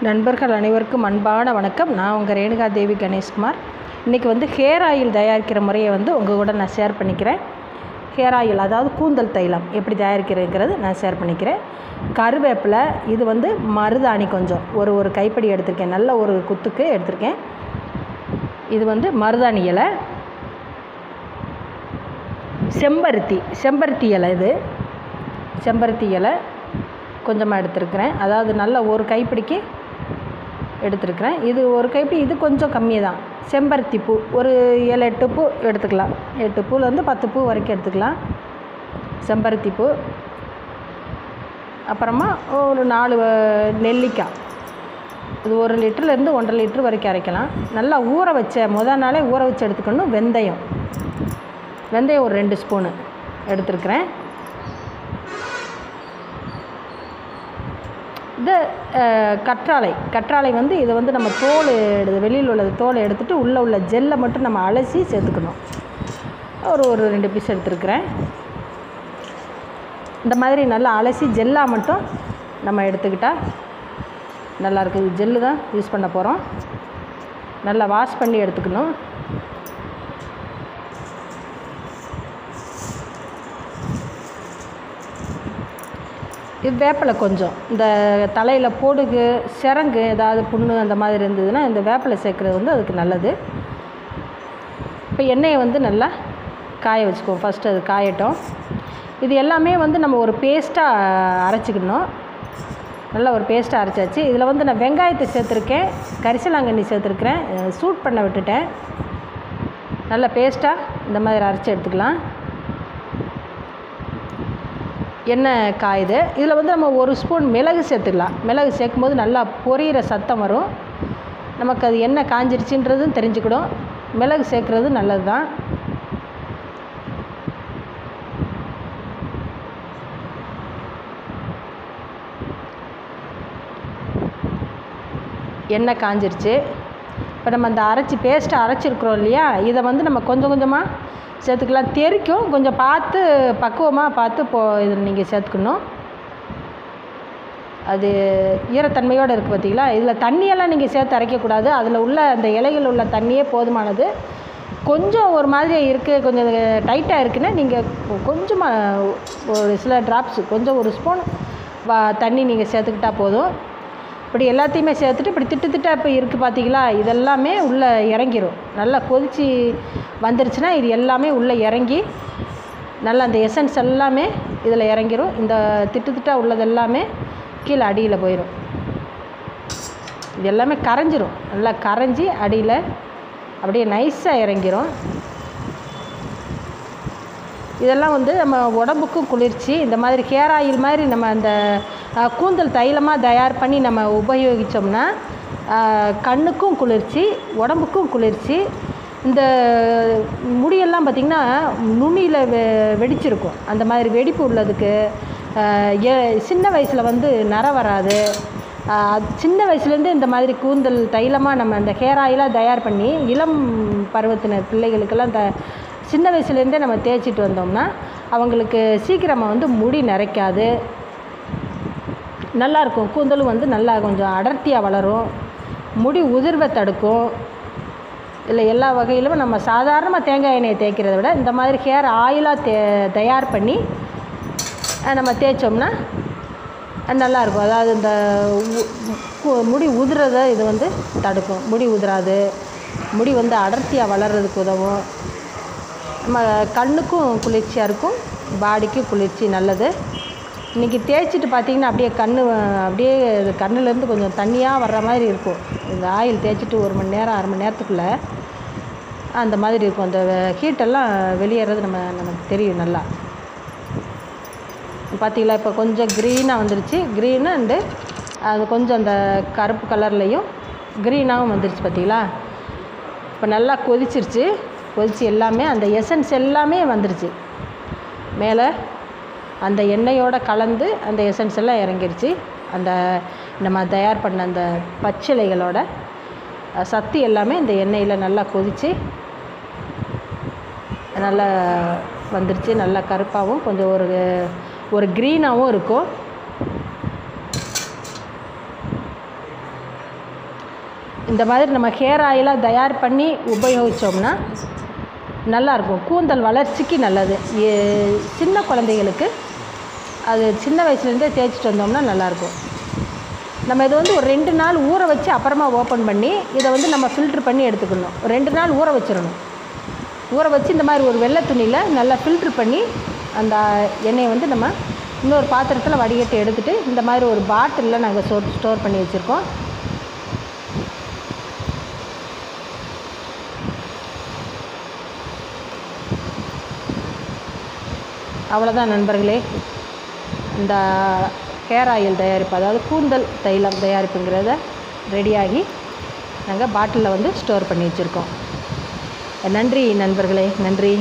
நண்பர்கள் அனைவருக்கும் அன்பான வணக்கம். நான் உங்கள் ரேணுகா தேவி கணேஷ்குமார். இன்றைக்கி ஹேர் ஆயில் தயாரிக்கிற முறையை உங்கள் கூட நான் ஷேர் பண்ணிக்கிறேன். ஹேர் ஆயில் கூந்தல் தைலம் எப்படி தயாரிக்கிறதுங்கிறது நான் ஷேர் பண்ணிக்கிறேன். கருவேப்பிலை, இது மருதாணி கொஞ்சம் ஒரு கைப்பிடி எடுத்திருக்கேன், நல்ல ஒரு குத்துக்கு எடுத்திருக்கேன். இது மருதாணி இலை, செம்பருத்தி இலை, இது செம்பருத்தி இலை கொஞ்சமாக எடுத்துருக்கிறேன். அதாவது நல்ல ஒரு கைப்பிடிக்கு எடுத்துருக்கிறேன். இது ஒரு கைப்பிடி, இது கொஞ்சம் கம்மி தான். செம்பருத்தி பூ ஒரு 7-8 பூ எடுத்துக்கலாம். 8 பூலேருந்து 10 பூ வரைக்கும் எடுத்துக்கலாம் செம்பருத்தி பூ. அப்புறமா ஒரு 4 நெல்லிக்காய், இது 1 லிட்டர்லேருந்து 1.5 லிட்டர் வரைக்கும் அரைக்கலாம். நல்லா ஊற வச்ச நாளே ஊற வச்சு எடுத்துக்கணும். வெந்தயம் ஒரு 2 ஸ்பூனு எடுத்துருக்கிறேன். இது கற்றாழை இதை நம்ம தோல் வெளியில் உள்ள தோலை எடுத்துகிட்டு உள்ள ஜெல்லை மட்டும் நம்ம அலசி சேர்த்துக்கணும். ஒரு 2 பீஸ் எடுத்துருக்கிறேன். இந்த மாதிரி நல்லா அலசி ஜெல்லாக மட்டும் நம்ம எடுத்துக்கிட்டால் நல்லாயிருக்கு. இது ஜெல்லு தான் யூஸ் பண்ண போகிறோம். நல்லா வாஷ் பண்ணி எடுத்துக்கணும். இது வேப்பிலை கொஞ்சம், இந்த தலையில் பொடுகு, சிரங்கு, ஏதாவது புண்ணு அந்த மாதிரி இருந்ததுன்னா இந்த வேப்பிலை சேர்க்குறது அதுக்கு நல்லது. இப்போ எண்ணெயை நல்லா காய வச்சுக்குவோம். ஃபஸ்ட்டு அது காயட்டும். இது எல்லாமே நம்ம ஒரு பேஸ்ட்டாக அரைச்சிக்கணும். நல்லா ஒரு பேஸ்ட்டாக அரைச்சாச்சு. இதில் நான் வெங்காயத்தை சேர்த்துருக்கேன், கரிசலாங்கண்ணி சேர்த்துருக்கிறேன், சூட் பண்ண விட்டுட்டேன். நல்லா பேஸ்ட்டாக இந்த மாதிரி அரைச்சி எடுத்துக்கலாம். எண்ணெய் காயுது. இதில் நம்ம 1 ஸ்பூன் மிளகு சேர்த்துக்கலாம். மிளகு சேர்க்கும்போது நல்லா பொரியிற சத்தம் வரும். நமக்கு அது எண்ணெய் காஞ்சிருச்சுன்றதும் தெரிஞ்சுக்கிடும். மிளகு சேர்க்குறது நல்லது தான். எண்ணெய் காஞ்சிருச்சு. இப்போ நம்ம அந்த பேஸ்ட்டை அரைச்சிருக்கிறோம் இல்லையா, இதை நம்ம கொஞ்சம் கொஞ்சமாக சேர்த்துக்கலாம். தெறிக்கும், கொஞ்சம் பார்த்து பக்குவமாக பார்த்து இதில் நீங்கள் சேர்த்துக்கணும். அது ஈரத்தன்மையோடு இருக்குது பார்த்தீங்களா. இதில் தண்ணியெல்லாம் நீங்கள் சேர்த்து அரைக்கக்கூடாது. அதில் உள்ள அந்த இலைகள் உள்ள தண்ணியே போதுமானது. கொஞ்சம் ஒரு மாதிரி இருக்குது, கொஞ்சம் டைட்டாக இருக்குன்னா நீங்கள் கொஞ்சமாக ஒரு சில ட்ராப்ஸ், கொஞ்சம் 1 ஸ்பூன் தண்ணி நீங்கள் சேர்த்துக்கிட்டால் போதும். இப்படி எல்லாத்தையுமே சேர்த்துட்டு இப்படி திட்டாக இப்போ இருக்குது பார்த்தீங்களா, இதெல்லாமே உள்ளே இறங்கிரும். நல்லா கொதித்து வந்துருச்சுன்னா இது எல்லாமே உள்ளே இறங்கி நல்லா அந்த எசன்ஸ் எல்லாமே இதில் இறங்கிரும். இந்த திட்டாக உள்ளது எல்லாமே கீழே அடியில் போயிடும். இது எல்லாமே கரைஞ்சிரும். நல்லா கரைஞ்சி அடியில் அப்படியே நைஸாக இறங்கிரும். இதெல்லாம் நம்ம உடம்புக்கும் குளிர்ச்சி. இந்த மாதிரி ஹேர் ஆயில் மாதிரி நம்ம அந்த கூந்தல் தைலமாக தயார் பண்ணி நம்ம உபயோகித்தோம்னா கண்ணுக்கும் குளிர்ச்சி, உடம்புக்கும் குளிர்ச்சி. இந்த முடியெல்லாம் பார்த்திங்கன்னா நுனியில் வெடிச்சிருக்கும். அந்த மாதிரி வெடிப்பு உள்ளதுக்கு சின்ன வயசில் நரை வராது. சின்ன வயசுலேருந்து இந்த மாதிரி கூந்தல் தைலமாக நம்ம அந்த ஹேர் ஆயிலாக தயார் பண்ணி இளம் பருவத்தினர் பிள்ளைகளுக்கெல்லாம் சின்ன வயசுலேருந்தே நம்ம தேய்ச்சிட்டு வந்தோம்னா அவங்களுக்கு சீக்கிரமாக முடி நரைக்காது, நல்லாயிருக்கும். கூந்தலும் நல்லா கொஞ்சம் அடர்த்தியாக வளரும், முடி உதிர்வை தடுக்கும். இல்லை எல்லா வகையிலும் நம்ம சாதாரணமாக தேங்காய் எண்ணெயை தேய்க்கிறத விட இந்த மாதிரி ஹேர் ஆயிலாக தயார் பண்ணி நம்ம தேய்ச்சோம்னா நல்லாயிருக்கும். அதாவது இந்த முடி உதிரதை இது தடுக்கும். முடி உதிராது, முடி அடர்த்தியாக வளர்கிறதுக்கு உதவும். நம்ம கண்ணுக்கும் குளிர்ச்சியாக இருக்கும், பாடிக்கும் குளிர்ச்சி, நல்லது. இன்றைக்கி தேய்ச்சிட்டு பார்த்திங்கன்னா அப்படியே கண்ணுலேருந்து கொஞ்சம் தண்ணியாக வர்ற மாதிரி இருக்கும். இந்த ஆயில் தேய்ச்சிட்டு 1 மணி நேரம் 1/2 மணி நேரத்துக்குள்ளே அந்த மாதிரி இருக்கும். அந்த ஹீட்டெல்லாம் வெளியேறது நமக்கு தெரியும் நல்லா. பார்த்திங்களா, இப்போ கொஞ்சம் க்ரீனாக வந்துருச்சு. க்ரீனு அண்டு அது கொஞ்சம் அந்த கருப்பு கலர்லேயும் க்ரீனாகவும் வந்துருச்சு பார்த்திங்களா. இப்போ நல்லா கொதிச்சிருச்சு. கொதித்து எல்லாமே அந்த எசன்ஸ் எல்லாமே வந்துருச்சு மேலே. அந்த எண்ணெயோடு கலந்து அந்த எசன்ஸ் எல்லாம் இறங்கிருச்சு. அந்த நம்ம தயார் பண்ண அந்த பச்சிலைகளோட சத்து எல்லாமே இந்த எண்ணெயில் நல்லா கொதித்து நல்லா வந்துருச்சு. நல்லா கருப்பாகவும் கொஞ்சம் ஒரு க்ரீனாகவும் இருக்கும். இந்த மாதிரி நம்ம ஹேர் ஆயிலாக தயார் பண்ணி உபயோகித்தோம்னா நல்லாயிருக்கும். கூந்தல் வளர்ச்சிக்கு நல்லது. சின்ன குழந்தைகளுக்கு அது சின்ன வயசுலேருந்தே தேய்ச்சிட்டு வந்தோம்னா நல்லாயிருக்கும். நம்ம இதை வந்து ஒரு 2 நாள் ஊற வச்சு அப்புறமா ஓப்பன் பண்ணி இதை வந்து நம்ம ஃபில்ட்ரு பண்ணி எடுத்துக்கணும். ஒரு 2 நாள் ஊற வச்சிடணும். ஊற வச்சு இந்த மாதிரி ஒரு வெள்ளை துணியில் நல்லா ஃபில்ட்ரு பண்ணி அந்த எண்ணெயை வந்து நம்ம இன்னொரு பாத்திரத்தில் வடிகட்டி எடுத்துகிட்டு இந்த மாதிரி ஒரு பாட்டிலில் நாங்கள் ஸ்டோர் பண்ணி வச்சுருக்கோம். அவ்வளோதான் நண்பர்களே, இந்த ஹேர் ஆயில் தயாரிப்பு, அதாவது கூந்தல் தைலம் தயாரிப்புங்கிறத ரெடியாகி நாங்கள் பாட்டிலில் வந்து ஸ்டோர் பண்ணி வச்சுருக்கோம். நன்றி நண்பர்களே, நன்றி.